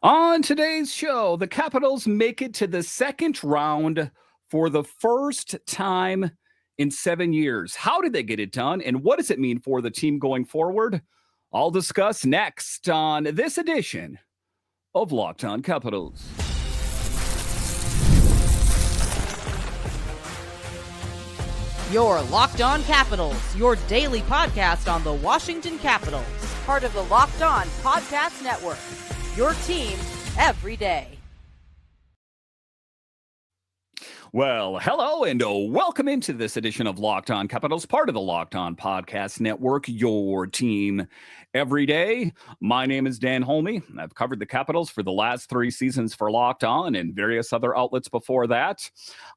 On today's show, the Capitals make it to the second round for the first time in 7 years. How did they get it done, and what does it mean for the team going forward? I'll discuss next on this edition of Locked On Capitals. Your Locked On Capitals, your daily podcast on the Washington Capitals. Part of the Locked On Podcast Network, your team every day. Well, hello and welcome into this edition of Locked On Capitals, part of the Locked On Podcast Network, your team every day. My name is Dan Holme. I've covered the Capitals for the last 3 seasons for Locked On and various other outlets before that.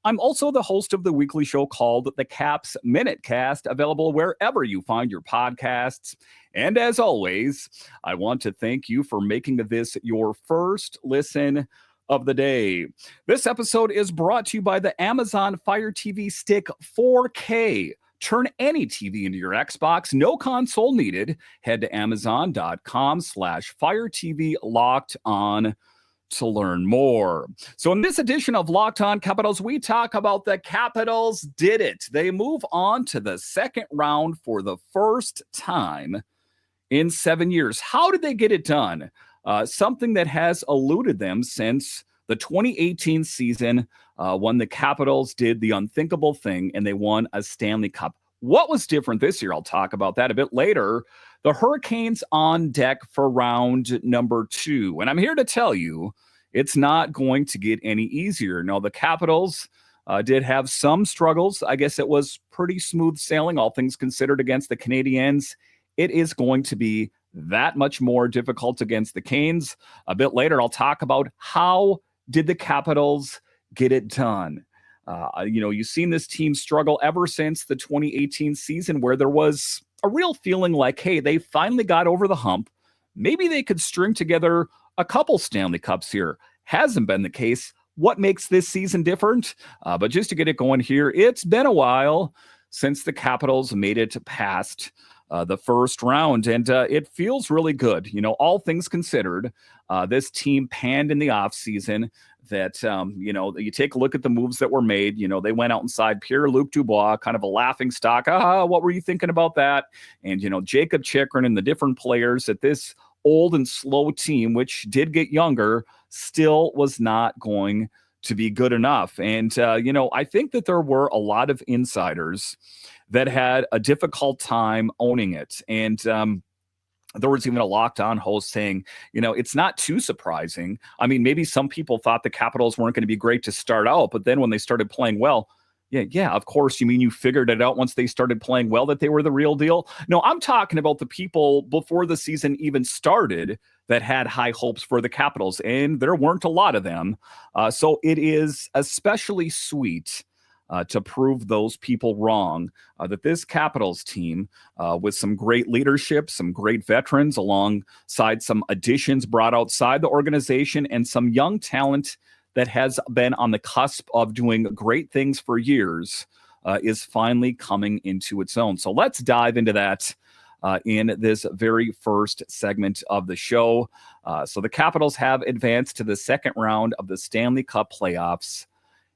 I'm also the host of the weekly show called The Caps Minute Cast, available wherever you find your podcasts. And as always, I want to thank you for making this your first listen of the day. This episode is brought to you by the Amazon Fire TV Stick 4K. Turn any TV into your Xbox, no console needed. Head to amazon.com/Fire TV Locked On to learn more. So in this edition of Locked On Capitals, we talk about the Capitals did it. They move on to the second round for the first time in 7 years. How did they get it done? Something that has eluded them since the 2018 season when the Capitals did the unthinkable thing and they won a Stanley Cup. What was different this year? I'll talk about that a bit later. The Hurricanes on deck for round number 2. And I'm here to tell you it's not going to get any easier. No, the Capitals did have some struggles. I guess it was pretty smooth sailing, all things considered, against the Canadiens. It is going to be that much more difficult against the Canes. A bit later, I'll talk about how did the Capitals get it done. You've seen this team struggle ever since the 2018 season, where there was a real feeling like, hey, they finally got over the hump. Maybe they could string together a couple Stanley Cups here. Hasn't been the case. What makes this season different? But just to get it going here, it's been a while since the Capitals made it past the first round, and it feels really good. All things considered, this team panned in the offseason that, you take a look at the moves that were made. They went out and signed Pierre-Luc Dubois, kind of a laughing stock. What were you thinking about that? And, Jakob, Chychrun, and the different players that this old and slow team, which did get younger, still was not going to be good enough. And, I think that there were a lot of insiders that had a difficult time owning it. And there was even a Locked On host saying, it's not too surprising. I mean, maybe some people thought the Capitals weren't going to be great to start out, but then when they started playing well, yeah, of course. You mean you figured it out once they started playing well that they were the real deal? No, I'm talking about the people before the season even started that had high hopes for the Capitals, and there weren't a lot of them. So it is especially sweet to prove those people wrong, that this Capitals team, with some great leadership, some great veterans, alongside some additions brought outside the organization, and some young talent that has been on the cusp of doing great things for years, is finally coming into its own. So let's dive into that in this very first segment of the show. So the Capitals have advanced to the second round of the Stanley Cup Playoffs,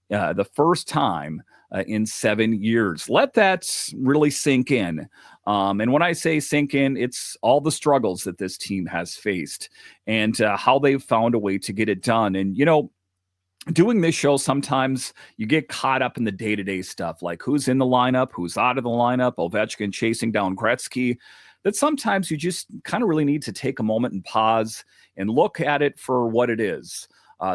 the first time in 7 years. Let that really sink in. And when I say sink in, it's all the struggles that this team has faced and how they've found a way to get it done. And, doing this show, sometimes you get caught up in the day-to-day stuff, like who's in the lineup, who's out of the lineup, Ovechkin chasing down Gretzky, that sometimes you just kind of really need to take a moment and pause and look at it for what it is.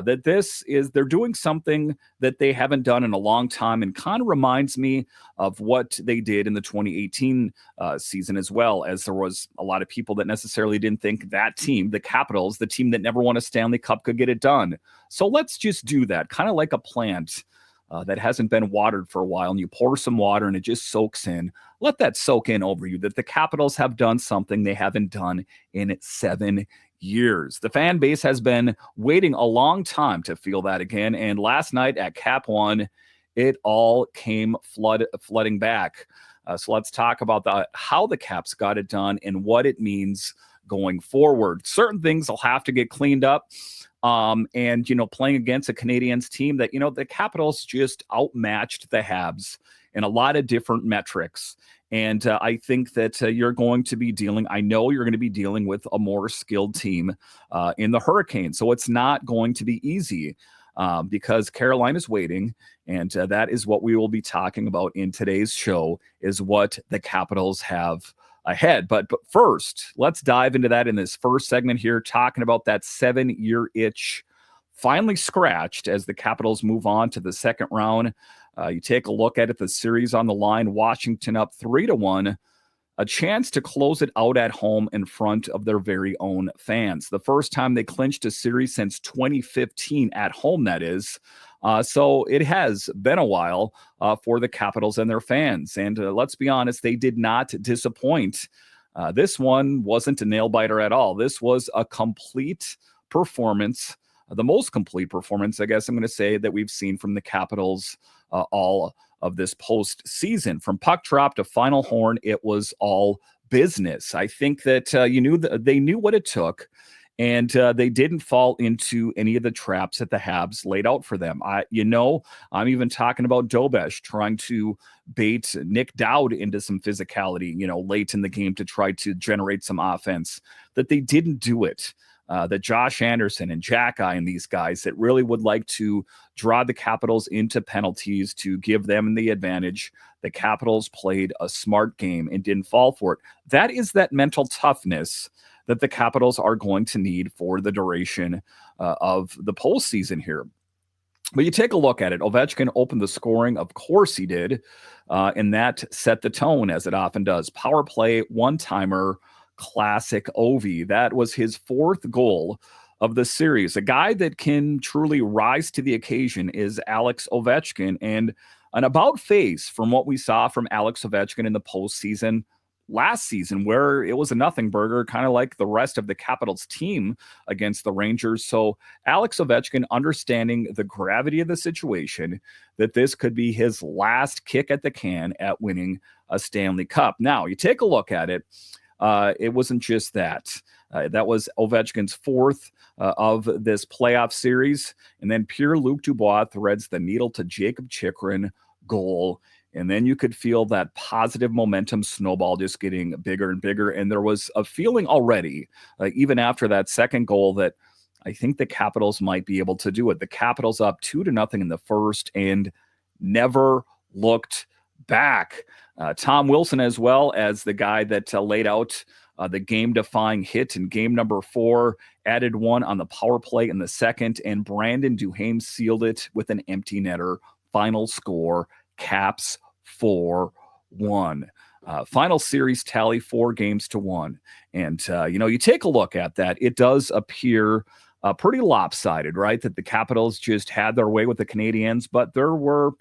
They're doing something that they haven't done in a long time, and kind of reminds me of what they did in the 2018 season, as well, as there was a lot of people that necessarily didn't think that team, the Capitals, the team that never won a Stanley Cup, could get it done. So let's just do that, kind of like a plant that hasn't been watered for a while, and you pour some water and it just soaks in. Let that soak in over you, that the Capitals have done something they haven't done in 7 years. The fan base has been waiting a long time to feel that again. And last night at Cap One, it all came flooding back. So let's talk about how the Caps got it done and what it means going forward. Certain things will have to get cleaned up. And, playing against a Canadiens team that, the Capitals just outmatched the Habs in a lot of different metrics. And I think that you're going to be dealing with a more skilled team in the Hurricanes. So it's not going to be easy because Carolina's waiting. And that is what we will be talking about in today's show, is what the Capitals have ahead. But first, let's dive into that in this first segment here, talking about that 7-year itch finally scratched as the Capitals move on to the second round. You take a look at it, the series on the line, Washington up 3-1, a chance to close it out at home in front of their very own fans. The first time they clinched a series since 2015 at home, that is. So it has been a while for the Capitals and their fans. And let's be honest, they did not disappoint. This one wasn't a nail-biter at all. This was a complete performance, the most complete performance, I guess I'm going to say, that we've seen from the Capitals all of this postseason. From puck drop to final horn, it was all business. I think that they knew what it took. And they didn't fall into any of the traps that the Habs laid out for them. I'm even talking about Dubois trying to bait Nick Dowd into some physicality, late in the game to try to generate some offense, that they didn't do it. That Josh Anderson and Jakob and these guys that really would like to draw the Capitals into penalties to give them the advantage. The Capitals played a smart game and didn't fall for it. That is that mental toughness that the Capitals are going to need for the duration of the postseason here. But you take a look at it. Ovechkin opened the scoring. Of course he did. And that set the tone, as it often does. Power play, one-timer, classic Ovi. That was his 4th goal of the series. A guy that can truly rise to the occasion is Alex Ovechkin. And an about face from what we saw from Alex Ovechkin in the postseason last season, where it was a nothing burger, kind of like the rest of the Capitals team against the Rangers. So Alex Ovechkin, understanding the gravity of the situation, that this could be his last kick at the can at winning a Stanley Cup. Now, you take a look at it. It wasn't just that. That was Ovechkin's 4th of this playoff series. And then Pierre-Luc Dubois threads the needle to Jakob Chychrun goal. And then you could feel that positive momentum snowball just getting bigger and bigger. And there was a feeling already, even after that second goal, that I think the Capitals might be able to do it. The Capitals up 2-0 in the first and never looked back. Tom Wilson, as well as the guy that laid out the game-defying hit in game number 4, added one on the power play in the second, and Brandon Duhaime sealed it with an empty netter. Final score, Caps 4-1. Final series tally 4-1. And, you take a look at that. It does appear pretty lopsided, right? That the Capitals just had their way with the Canadiens, but there were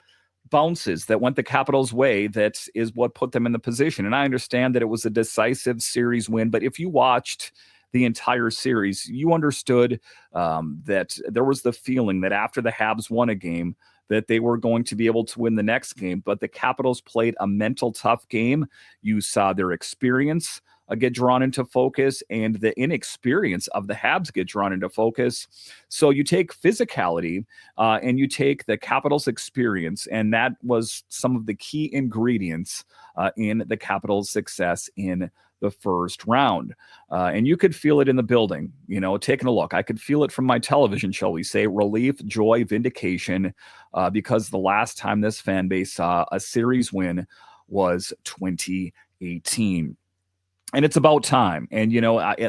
bounces that went the Capitals' way. That is what put them in the position. And I understand that it was a decisive series win, but if you watched the entire series, you understood that there was the feeling that after the Habs won a game, that they were going to be able to win the next game. But the Capitals played a mental tough game. You saw their experience get drawn into focus, and the inexperience of the Habs get drawn into focus. So you take physicality and you take the Capitals' experience, and that was some of the key ingredients in the Capitals' success in the first round. And you could feel it in the building, taking a look. I could feel it from my television, shall we say, relief, joy, vindication, because the last time this fan base saw a series win was 2018. And it's about time. And,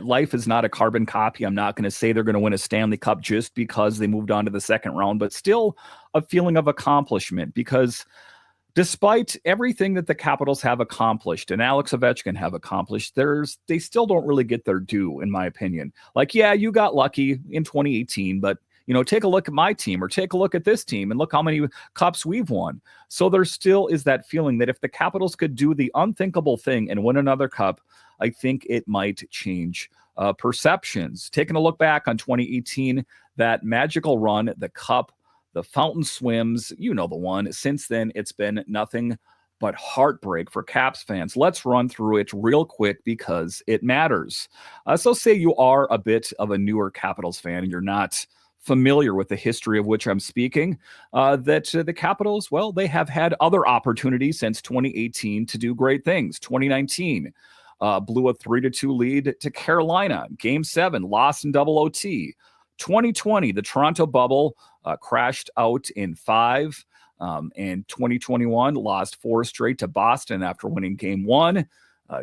life is not a carbon copy. I'm not going to say they're going to win a Stanley Cup just because they moved on to the second round, but still a feeling of accomplishment, because despite everything that the Capitals have accomplished and Alex Ovechkin have accomplished, they still don't really get their due, in my opinion. Like, yeah, you got lucky in 2018, but take a look at my team or take a look at this team and look how many cups we've won. So there still is that feeling that if the Capitals could do the unthinkable thing and win another cup, I think it might change perceptions. Taking a look back on 2018, that magical run, the cup, the fountain swims, the one. Since then, it's been nothing but heartbreak for Caps fans. Let's run through it real quick because it matters. So say you are a bit of a newer Capitals fan and you're not familiar with the history of which I'm speaking, the Capitals, well, they have had other opportunities since 2018 to do great things. 2019, blew a 3-2 lead to Carolina. Game 7, lost in double OT. 2020, the Toronto bubble crashed out in 5. And 2021 lost 4 straight to Boston after winning game 1.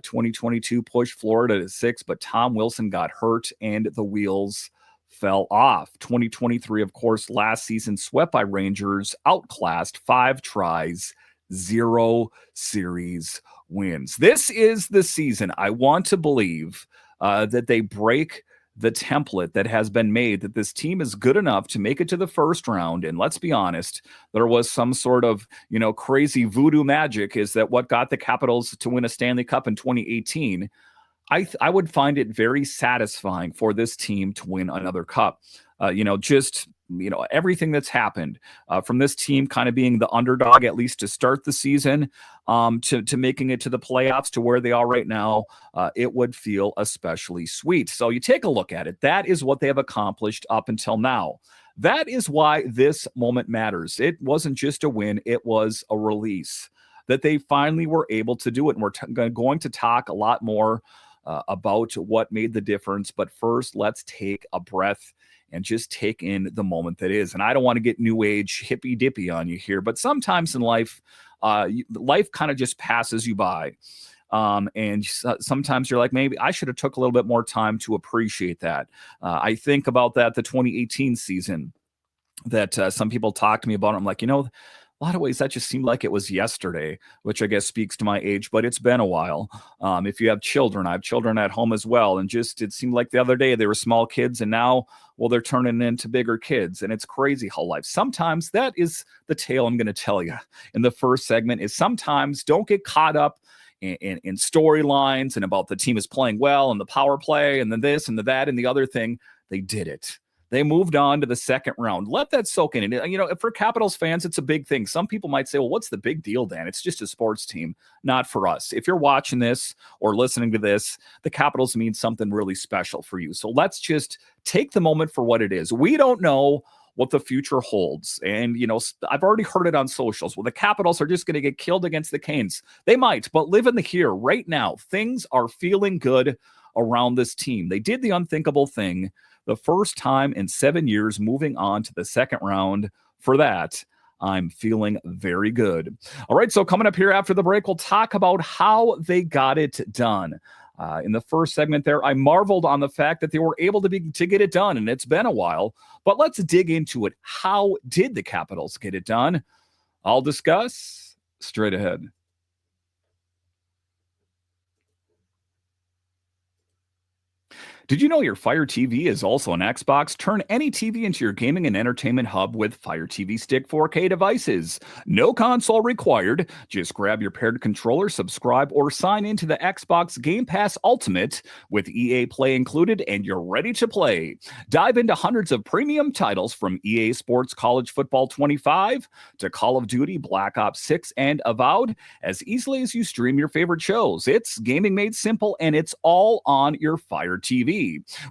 2022 pushed Florida to 6, but Tom Wilson got hurt and the wheels fell off. 2023, of course, last season swept by Rangers, outclassed 5 tries, 0 series wins. This is the season I want to believe that they break the template that has been made, that this team is good enough to make it to the first round. And let's be honest, there was some sort of, crazy voodoo magic is that what got the Capitals to win a Stanley Cup in 2018. I would find it very satisfying for this team to win another cup. Everything that's happened from this team kind of being the underdog, at least to start the season, to making it to the playoffs, to where they are right now, it would feel especially sweet. So you take a look at it. That is what they have accomplished up until now. That is why this moment matters. It wasn't just a win. It was a release that they finally were able to do it. And we're going to talk a lot more about what made the difference. But first, let's take a breath and just take in the moment that is. And I don't want to get new age hippy dippy on you here, but sometimes in life, life kind of just passes you by. And sometimes you're like, maybe I should have took a little bit more time to appreciate that. I think about that, the 2018 season that some people talk to me about. I'm like, a lot of ways that just seemed like it was yesterday, which I guess speaks to my age, but it's been a while. If you have children, I have children at home as well. And it seemed like the other day they were small kids and now, well, they're turning into bigger kids. And it's crazy how life, sometimes that is the tale I'm going to tell you in the first segment is sometimes don't get caught up in storylines and about the team is playing well and the power play and then this and the that and the other thing. They did it. They moved on to the second round. Let that soak in. And, for Capitals fans, it's a big thing. Some people might say, well, what's the big deal, Dan? It's just a sports team. Not for us. If you're watching this or listening to this, the Capitals mean something really special for you. So let's just take the moment for what it is. We don't know what the future holds. And, I've already heard it on socials. Well, the Capitals are just going to get killed against the Canes. They might, but live in the here right now. Things are feeling good around this team. They did the unthinkable thing. The first time in 7 years, moving on to the second round. For that, I'm feeling very good. All right, so coming up here after the break, we'll talk about how they got it done. In the first segment there, I marveled on the fact that they were able to get it done, and it's been a while. But let's dig into it. How did the Capitals get it done? I'll discuss straight ahead. Did you know your Fire TV is also an Xbox? Turn any TV into your gaming and entertainment hub with Fire TV Stick 4K devices. No console required. Just grab your paired controller, subscribe, or sign into the Xbox Game Pass Ultimate with EA Play included, and you're ready to play. Dive into hundreds of premium titles from EA Sports College Football 25 to Call of Duty, Black Ops 6, and Avowed as easily as you stream your favorite shows. It's gaming made simple, and it's all on your Fire TV.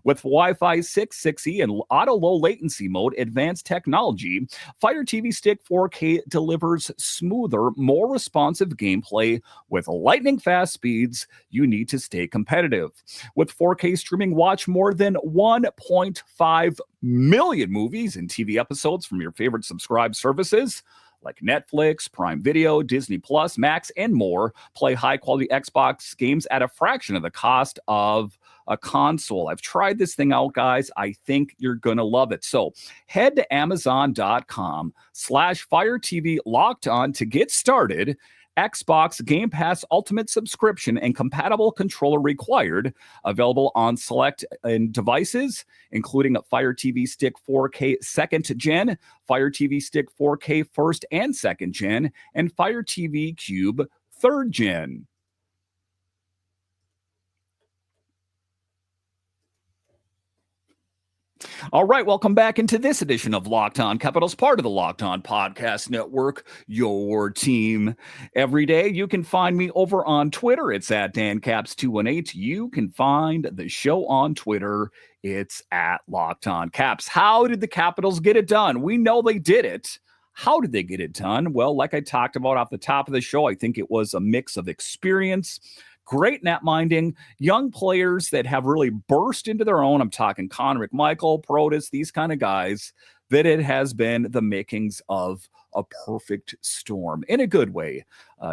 With Wi-Fi 6, 6E, and auto low latency mode advanced technology, Fire TV Stick 4K delivers smoother, more responsive gameplay with lightning fast speeds you need to stay competitive. With 4K streaming, watch more than 1.5 million movies and TV episodes from your favorite subscribed services like Netflix, Prime Video, Disney Plus, Max, and more. Play high-quality Xbox games at a fraction of the cost of a console. I've tried this thing out, guys. I think you're going to love it. So head to Amazon.com/Fire TV Locked On to get started. Xbox Game Pass Ultimate subscription and compatible controller required. Available on select devices, including a Fire TV Stick 4K 2nd Gen, Fire TV Stick 4K 1st and 2nd Gen, and Fire TV Cube 3rd Gen. All right, welcome back into this edition of Locked On Capitals, part of the Locked On Podcast Network, your team every day. You can find me over on Twitter. It's at DanCaps218. You can find the show on Twitter. It's at Locked On Caps. How did the Capitals get it done? We know they did it. How did they get it done? Well, like I talked about off the top of the show, I think it was a mix of experience, great net minding, young players that have really burst into their own. I'm talking Connor McMichael, Protas, these kind of guys, that it has been the makings of a perfect storm in a good way,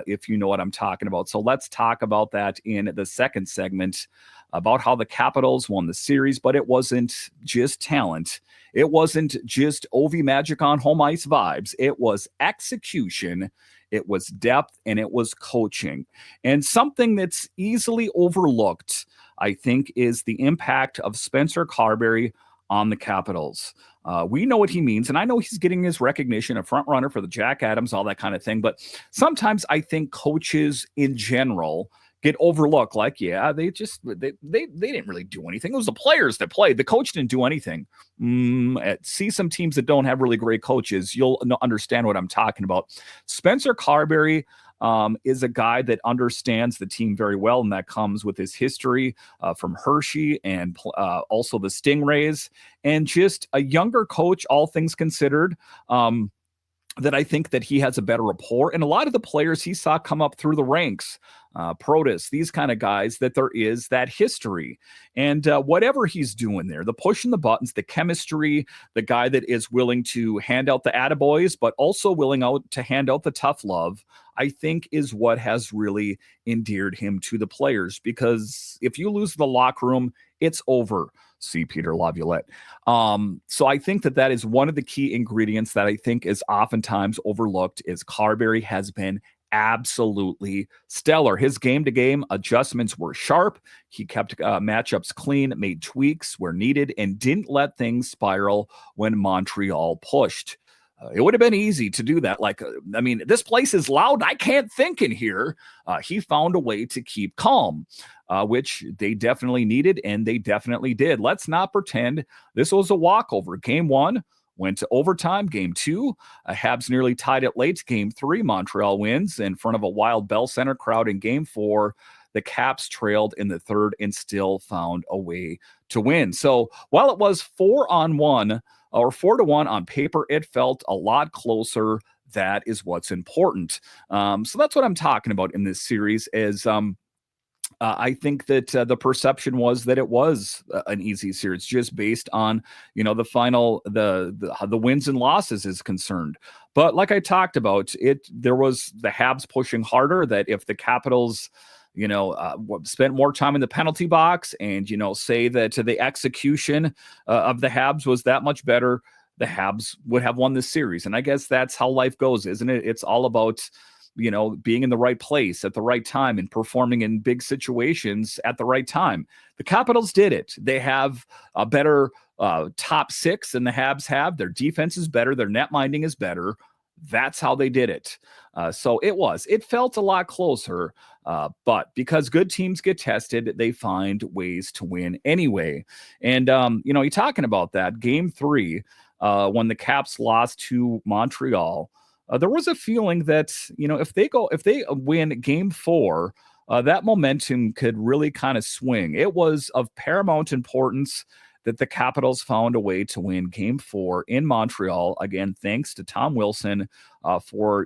if you know what I'm talking about. So let's talk about that in the second segment, about how the Capitals won the series, but it wasn't just talent. It wasn't just Ovi Magic on home ice vibes. It was execution. It was depth, and it was coaching. And something that's easily overlooked, I think, is the impact of Spencer Carbery on the Capitals. We know what he means, and I know he's getting his recognition, a front runner for the Jack Adams, all that kind of thing. But sometimes I think coaches in general get overlooked. Like, yeah, they didn't really do anything. It was the players that played. The coach didn't do anything. See some teams that don't have really great coaches. You'll understand what I'm talking about. Spencer Carbery is a guy that understands the team very well, and that comes with his history from Hershey and also the Stingrays, and just a younger coach, all things considered. That I think that he has a better rapport. And a lot of the players he saw come up through the ranks, Protas, these kind of guys, that there is that history. And whatever he's doing there, the pushing the buttons, the chemistry, the guy that is willing to hand out the attaboys, but also willing to hand out the tough love, I think is what has really endeared him to the players. Because if you lose the locker room, it's over. See Peter Laviolette. So I think that is one of the key ingredients that I think is oftentimes overlooked, is Carbery has been absolutely stellar. His game-to-game adjustments were sharp. He kept matchups clean, made tweaks where needed, and didn't let things spiral when Montreal pushed. It would have been easy to do that. This place is loud. I can't think in here. He found a way to keep calm, which they definitely needed, and they definitely did. Let's not pretend this was a walkover. Game 1 went to overtime. Game 2, Habs nearly tied it late. Game 3, Montreal wins in front of a wild Bell Center crowd. In Game 4, the Caps trailed in the third and still found a way to win. So while it was 4-1 on paper, it felt a lot closer. That is what's important. So that's what I'm talking about in this series is I think that the perception was that it was an easy series just based on, the final, the wins and losses is concerned. But like I talked about, there was the Habs pushing harder, that if the Capitals spent more time in the penalty box and, say that the execution of the Habs was that much better, the Habs would have won this series. And I guess that's how life goes, isn't it? It's all about, being in the right place at the right time and performing in big situations at the right time. The Capitals did it. They have a better top six than the Habs have. Their defense is better. Their net minding is better. That's how they did it. So it felt a lot closer, but because good teams get tested, they find ways to win anyway. And, you're talking about that Game 3, when the Caps lost to Montreal, there was a feeling that, if they win Game 4, that momentum could really kind of swing. It was of paramount importance that the Capitals found a way to win Game 4 in Montreal. Again, thanks to Tom Wilson for,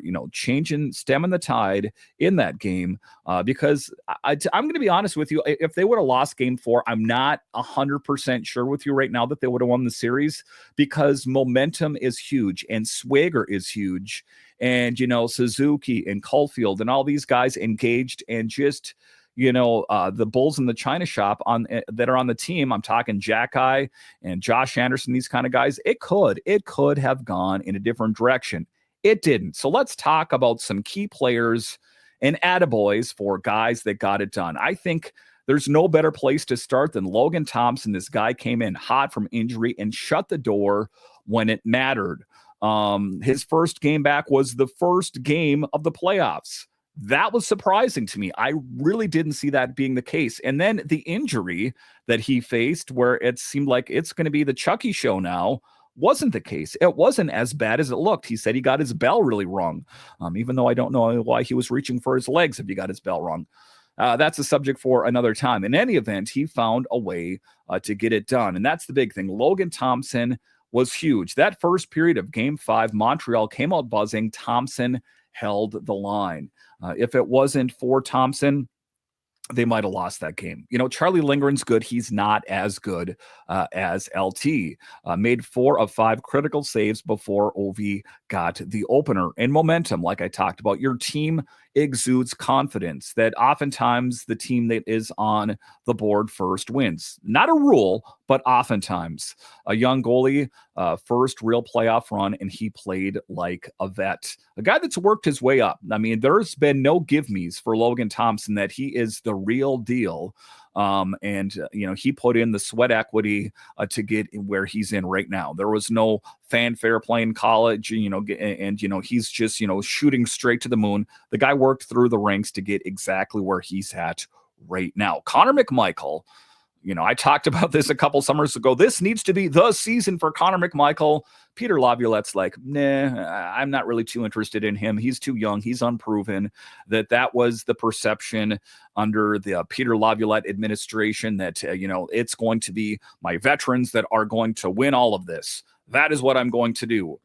stemming the tide in that game. Because I'm going to be honest with you, if they would have lost Game 4, I'm not 100% sure with you right now that they would have won the series, because momentum is huge and swagger is huge. And, Suzuki and Caulfield and all these guys engaged, and just, the bulls in the china shop that are on the team. I'm talking Jakob and Josh Anderson, these kind of guys. It could have gone in a different direction. It didn't. So let's talk about some key players and attaboys for guys that got it done. I think there's no better place to start than Logan Thompson. This guy came in hot from injury and shut the door when it mattered. His first game back was the first game of the playoffs. That was surprising to me. I really didn't see that being the case. And then the injury that he faced, where it seemed like it's going to be the Chucky show now, wasn't the case. It wasn't as bad as it looked. He said he got his bell really wrong, even though I don't know why he was reaching for his legs if he got his bell wrong. That's a subject for another time. In any event, he found a way to get it done. And that's the big thing. Logan Thompson was huge. That first period of Game 5, Montreal came out buzzing. Thompson held the line. If it wasn't for Thompson, they might have lost that game. Charlie Lindgren's good. He's not as good as LT. Made 4 of 5 critical saves before Ovi got the opener. And momentum, like I talked about, your team exudes confidence that oftentimes the team that is on the board first wins. Not a rule, but oftentimes. A young goalie, first real playoff run, and he played like a vet. A guy that's worked his way up. I mean, there's been no give-me's for Logan Thompson that he is the real deal. He put in the sweat equity to get where he's in right now. There was no fanfare playing college, he's just, shooting straight to the moon. The guy worked through the ranks to get exactly where he's at right now. Connor McMichael, I talked about this a couple summers ago. This needs to be the season for Connor McMichael. Peter Laviolette's like, nah, I'm not really too interested in him. He's too young. He's unproven. That was the perception under the Peter Laviolette administration that, it's going to be my veterans that are going to win all of this. That is what I'm going to do.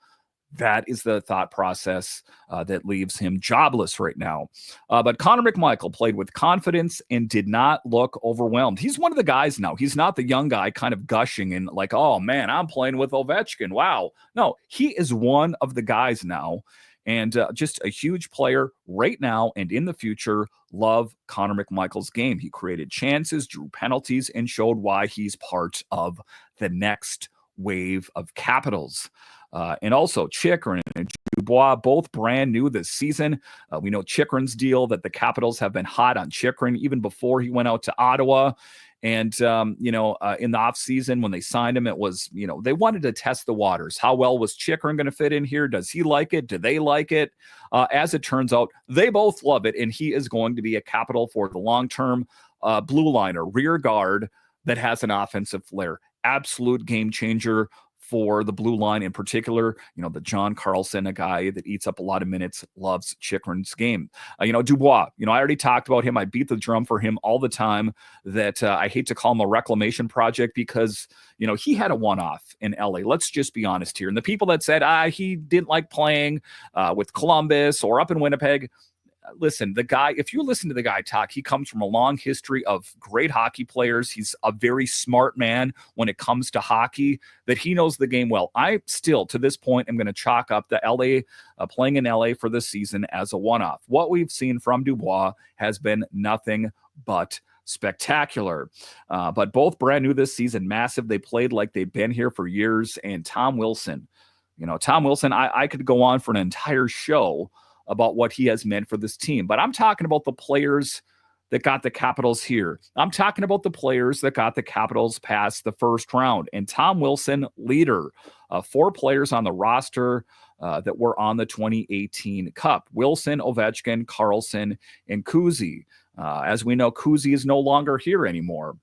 That is the thought process that leaves him jobless right now. But Connor McMichael played with confidence and did not look overwhelmed. He's one of the guys now. He's not the young guy kind of gushing and like, oh, man, I'm playing with Ovechkin. Wow. No, he is one of the guys now. And just a huge player right now and in the future. Love Connor McMichael's game. He created chances, drew penalties, and showed why he's part of the next wave of Capitals. And also Chychrun and Dubois, both brand new this season. We know Chychrun's deal, that the Capitals have been hot on Chychrun even before he went out to Ottawa. And, in the offseason when they signed him, it was, they wanted to test the waters. How well was Chychrun going to fit in here? Does he like it? Do they like it? As it turns out, they both love it. And he is going to be a Capital for the long term. Blue liner, rear guard that has an offensive flair. Absolute game changer for the blue line in particular. The John Carlson, a guy that eats up a lot of minutes, loves Chychrun's game. Dubois, I already talked about him. I beat the drum for him all the time that I hate to call him a reclamation project because, he had a one-off in LA. Let's just be honest here. And the people that said, he didn't like playing with Columbus or up in Winnipeg, listen, the guy, if you listen to the guy talk, he comes from a long history of great hockey players. He's a very smart man when it comes to hockey, that he knows the game well. I still, to this point, am going to chalk up the LA, playing in LA for this season as a one-off. What we've seen from Dubois has been nothing but spectacular. But both brand new this season, massive. They played like they've been here for years. And Tom Wilson, I could go on for an entire show about what he has meant for this team. But I'm talking about the players that got the Capitals here. I'm talking about the players that got the Capitals past the first round. And Tom Wilson, leader. 4 players on the roster that were on the 2018 Cup. Wilson, Ovechkin, Carlson, and Kuzi. As we know, Kuzi is no longer here anymore.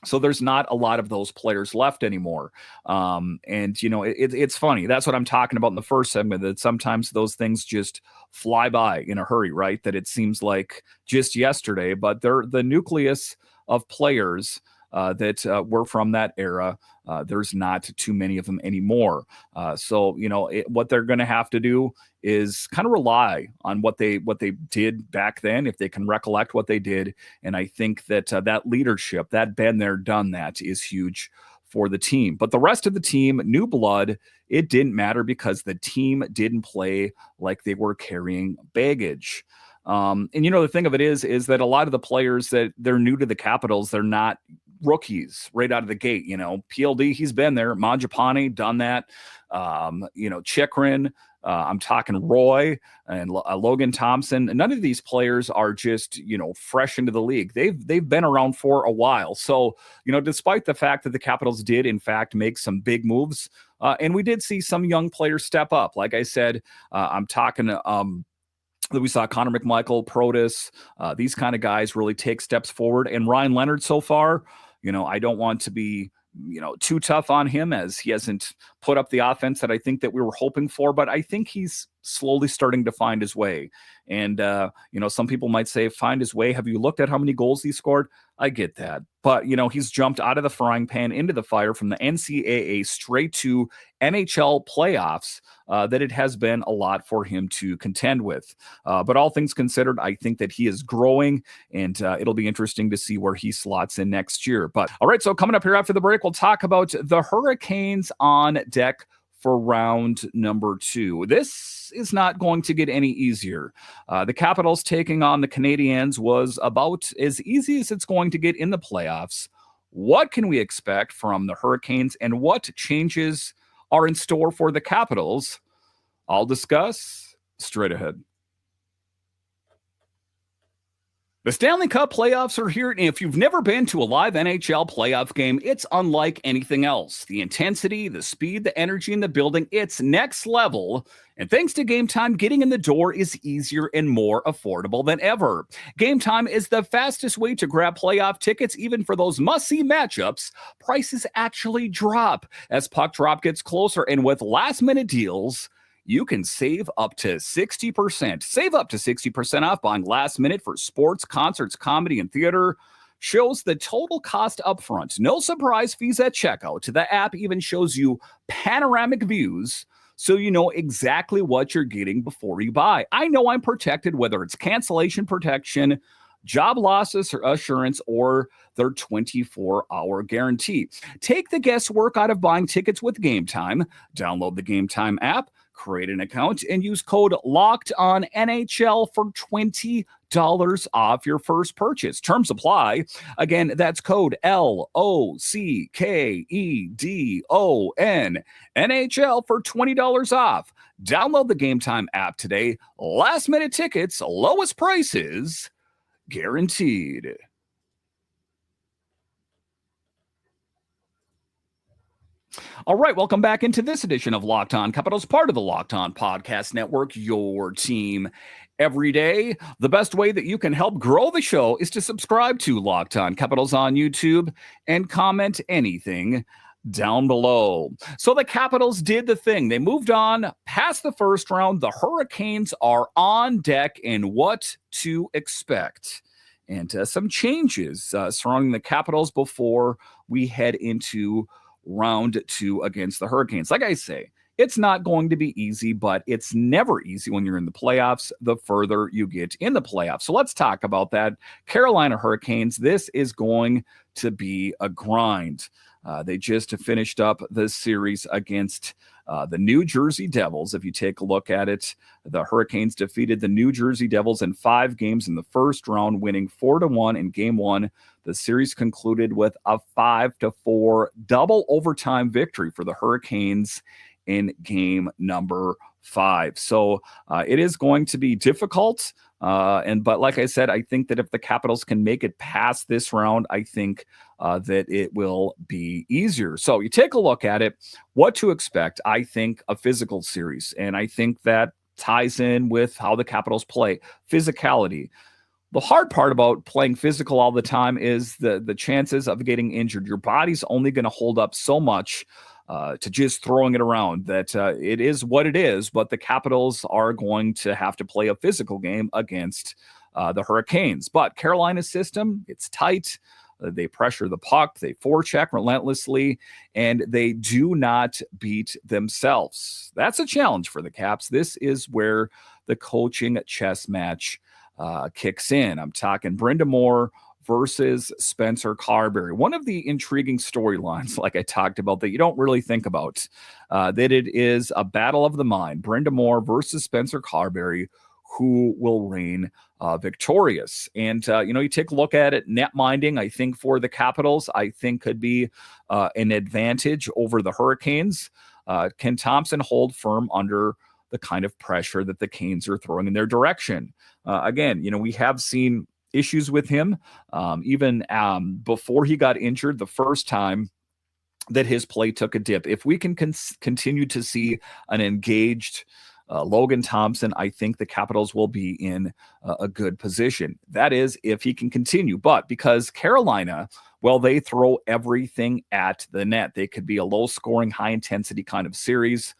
So there's not a lot of those players left anymore. It's funny. That's what I'm talking about in the first segment, that sometimes those things just fly by in a hurry, right? That it seems like just yesterday, but they're the nucleus of players that were from that era. There's not too many of them anymore. What they're going to have to do is kind of rely on what they did back then, if they can recollect what they did. And I think that that leadership, that been there, done that, is huge for the team. But the rest of the team, new blood, it didn't matter because the team didn't play like they were carrying baggage. The thing of it is that a lot of the players that they're new to the Capitals, they're not rookies right out of the gate. PLD, he's been there. Mangiapane, done that. Chychrun, I'm talking Roy and Logan Thompson. None of these players are just, fresh into the league. They've been around for a while. So, despite the fact that the Capitals did, in fact, make some big moves, and we did see some young players step up. Like I said, I'm talking We saw Connor McMichael, Protus, these kind of guys really take steps forward. And Ryan Leonard so far, I don't want to be, too tough on him as he hasn't put up the offense that I think that we were hoping for, but I think he's slowly starting to find his way. And, some people might say, find his way. Have you looked at how many goals he scored? I get that. But, he's jumped out of the frying pan into the fire from the NCAA straight to NHL playoffs, that it has been a lot for him to contend with. But all things considered, I think that he is growing, and it'll be interesting to see where he slots in next year. But all right, so coming up here after the break, we'll talk about the Hurricanes on deck for round number 2. This is not going to get any easier. The Capitals taking on the Canadiens was about as easy as it's going to get in the playoffs. What can we expect from the Hurricanes, and what changes are in store for the Capitals? I'll discuss straight ahead. The Stanley Cup Playoffs are here, and if you've never been to a live NHL playoff game, it's unlike anything else. The intensity, the speed, the energy in the building, it's next level. And thanks to Game Time, getting in the door is easier and more affordable than ever. Game Time is the fastest way to grab playoff tickets, even for those must-see matchups. Prices actually drop as puck drop gets closer, and with last-minute deals, you can save up to 60%. Save up to 60% off buying last minute for sports, concerts, comedy, and theater. Shows the total cost up front. No surprise fees at checkout. The app even shows you panoramic views, so you know exactly what you're getting before you buy. I know I'm protected, whether it's cancellation protection, job loss assurance, or their 24-hour guarantee. Take the guesswork out of buying tickets with Game Time. Download the Game Time app, create an account, and use code LOCKEDONNHL for $20 off your first purchase. Terms apply. Again, that's code LOCKEDON NHL for $20 off. Download the Game Time app today. Last minute tickets, lowest prices guaranteed. All right, welcome back into this edition of Locked On Capitals, part of the Locked On Podcast Network, your team every day. The best way that you can help grow the show is to subscribe to Locked On Capitals on YouTube and comment anything down below. So the Capitals did the thing. They moved on past the first round. The Hurricanes are on deck, and what to expect. And some changes surrounding the Capitals before we head into round 2 against the Hurricanes. Like I say, it's not going to be easy, but it's never easy when you're in the playoffs, the further you get in the playoffs. So let's talk about that. Carolina Hurricanes, this is going to be a grind. They just finished up the series against the New Jersey Devils. If you take a look at it, the Hurricanes defeated the New Jersey Devils in 5 games in the first round, winning 4-1 in game 1. The series concluded with a 5-4 double overtime victory for the Hurricanes in game number 5. So it is going to be difficult. But like I said, I think that if the Capitals can make it past this round, I think that it will be easier. So you take a look at it, what to expect. I think a physical series, and I think that ties in with how the Capitals play. Physicality. The hard part about playing physical all the time is the chances of getting injured. Your body's only going to hold up so much to just throwing it around, that it is what it is, but the Capitals are going to have to play a physical game against the Hurricanes. But Carolina's system, it's tight. They pressure the puck, they forecheck relentlessly, and they do not beat themselves. That's a challenge for the Caps. This is where the coaching chess match kicks in. I'm talking Brenda Moore versus Spencer Carbery. One of the intriguing storylines, like I talked about, that you don't really think about, that it is a battle of the mind. Brenda Moore versus Spencer Carbery, who will reign victorious. And, you take a look at it, net minding, I think for the Capitals, I think could be an advantage over the Hurricanes. Can Thompson hold firm under the kind of pressure that the Canes are throwing in their direction? Again, we have seen issues with him, even before he got injured the first time that his play took a dip. If we can continue to see an engaged Logan Thompson, I think the Capitals will be in a good position. That is, if he can continue. But because Carolina, well, they throw everything at the net. They could be a low-scoring, high-intensity kind of series.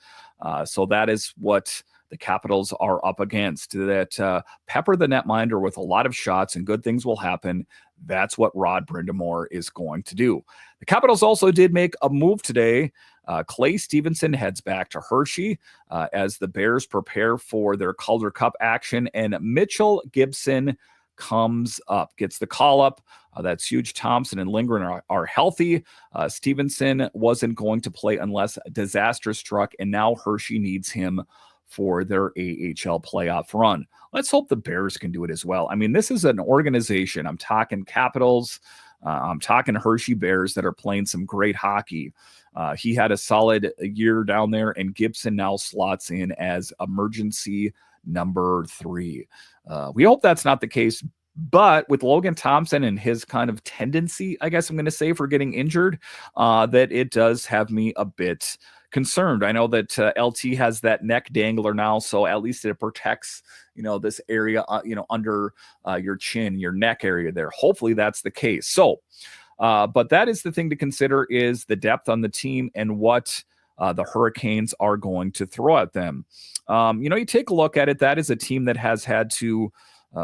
So that is what the Capitals are up against. That pepper the netminder with a lot of shots and good things will happen. That's what Rod Brind'Amour is going to do. The Capitals also did make a move today. Clay Stevenson heads back to Hershey as the Bears prepare for their Calder Cup action, and Mitchell Gibson comes up, gets the call up. That's huge. Thompson and Lindgren are healthy. Stevenson wasn't going to play unless disaster struck, and now Hershey needs him for their AHL playoff run. Let's hope the Bears can do it as well. I mean, this is an organization. I'm talking Capitals. I'm talking Hershey Bears that are playing some great hockey. He had a solid year down there, and Gibson now slots in as emergency number 3. We hope that's not the case, but with Logan Thompson and his kind of tendency, I guess I'm going to say, for getting injured, that it does have me a bit concerned. I know that LT has that neck dangler now, so at least it protects, this area, under your chin, your neck area there. Hopefully that's the case. So, but that is the thing to consider, is the depth on the team and what the Hurricanes are going to throw at them. You take a look at it. That is a team that has had to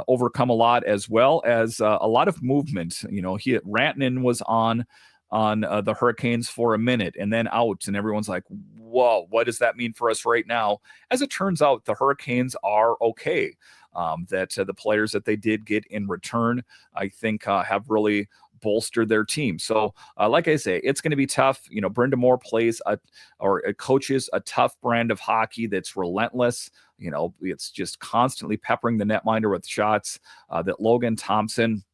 overcome a lot, as well as a lot of movement. Rantanen was on the Hurricanes for a minute and then out, and everyone's like, whoa, what does that mean for us right now? As it turns out, the Hurricanes are okay. The players that they did get in return, I think, have really bolstered their team. So like I say, it's going to be tough. Brind'Amour coaches a tough brand of hockey that's relentless. It's just constantly peppering the netminder with shots. That Logan Thompson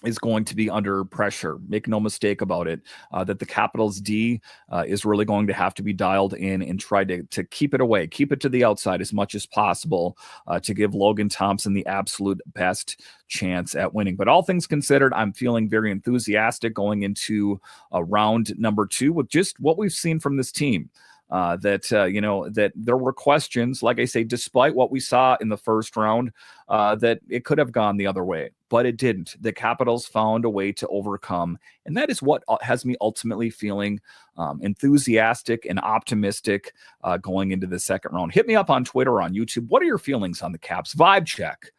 is going to be under pressure. Make no mistake about it. That the Capitals D is really going to have to be dialed in and try to keep it away, keep it to the outside as much as possible to give Logan Thompson the absolute best chance at winning. But all things considered, I'm feeling very enthusiastic going into round number 2 with just what we've seen from this team. That there were questions, like I say, despite what we saw in the first round, that it could have gone the other way, but it didn't. The Capitals found a way to overcome, and that is what has me ultimately feeling enthusiastic and optimistic going into the second round. Hit me up on Twitter or on YouTube. What are your feelings on the Caps? Vibe check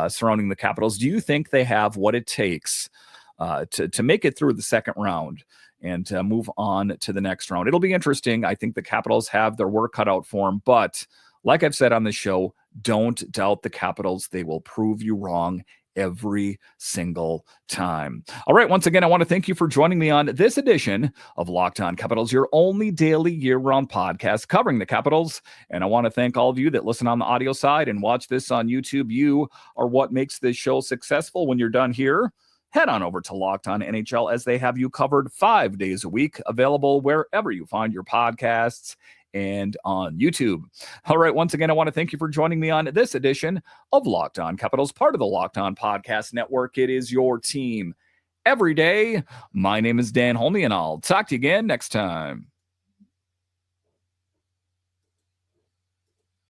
surrounding the Capitals. Do you think they have what it takes to make it through the second round and move on to the next round? It'll be interesting. I think the Capitals have their work cut out for them, but like I've said on the show, don't doubt the Capitals. They will prove you wrong every single time. All right. Once again, I want to thank you for joining me on this edition of Locked On Capitals, your only daily year-round podcast covering the Capitals. And I want to thank all of you that listen on the audio side and watch this on YouTube. You are what makes this show successful. When you're done here, head on over to Locked On NHL, as they have you covered 5 days a week, available wherever you find your podcasts and on YouTube. All right. Once again, I want to thank you for joining me on this edition of Locked On Capitals, part of the Locked On Podcast Network. It is your team every day. My name is Dan Holme, and I'll talk to you again next time.